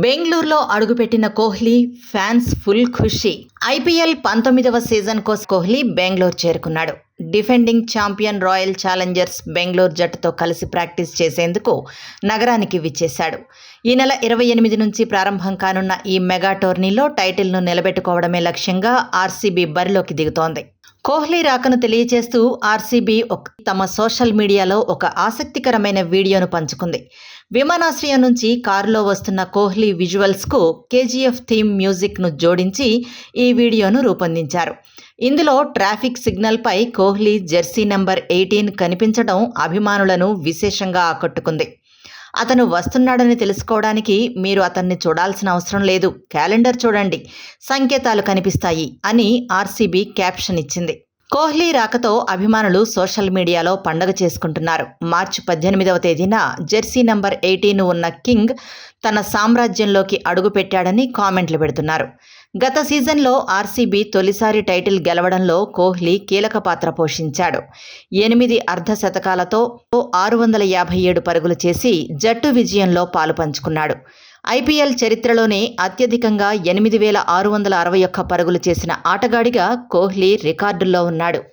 బెంగళూరులో అడుగుపెట్టిన Kohli fans full ఖుషి. IPL 19వ season కోసం కోహ్లీ బెంగళూరు చేరుకున్నాడు. Defending champion royal Challengers Bengaluru జట్టుతో కలిసి ప్రాక్టీస్ చేసేందుకు నగరానికి విచ్చేశాడు. ఈ నెల 28 నుంచి ప్రారంభం కానున్న ఈ మెగా టోర్నీలో టైటిల్ను నిలబెట్టుకోవడమే లక్ష్యంగా ఆర్సీబీ బరిలోకి దిగుతోంది. కోహ్లీ రాకను తెలియజేస్తూ ఆర్సీబీ తమ సోషల్ మీడియాలో ఒక ఆసక్తికరమైన వీడియోను పంచుకుంది. విమానాశ్రయం నుంచి కారులో వస్తున్న కోహ్లీ విజువల్స్కు కేజీఎఫ్ థీమ్ మ్యూజిక్ను జోడించి ఈ వీడియోను రూపొందించారు. ఇందులో ట్రాఫిక్ సిగ్నల్పై కోహ్లీ జెర్సీ నెంబర్ 18 కనిపించడం అభిమానులను విశేషంగా ఆకట్టుకుంది. అతను వస్తున్నాడని తెలుసుకోవడానికి మీరు అతన్ని చూడాల్సిన అవసరం లేదు, క్యాలెండర్ చూడండి, సంకేతాలు కనిపిస్తాయి అని ఆర్సీబీ క్యాప్షన్ ఇచ్చింది. కోహ్లీ రాకతో అభిమానులు సోషల్ మీడియాలో పండగ చేసుకుంటున్నారు. మార్చి 18వ తేదీన జెర్సీ నెంబర్ 18 ఉన్న కింగ్ తన సామ్రాజ్యంలోకి అడుగుపెట్టాడని కామెంట్లు పెడుతున్నారు. గత సీజన్లో ఆర్సీబీ తొలిసారి టైటిల్ గెలవడంలో కోహ్లీ కీలక పాత్ర పోషించాడు. 8 అర్ధ శతకాలతో 657 పరుగులు చేసి జట్టు విజయంలో పాలు పంచుకున్నాడు. ఐపీఎల్ చరిత్రలోనే అత్యధికంగా 8,661 పరుగులు చేసిన ఆటగాడిగా కోహ్లీ రికార్డుల్లో ఉన్నాడు.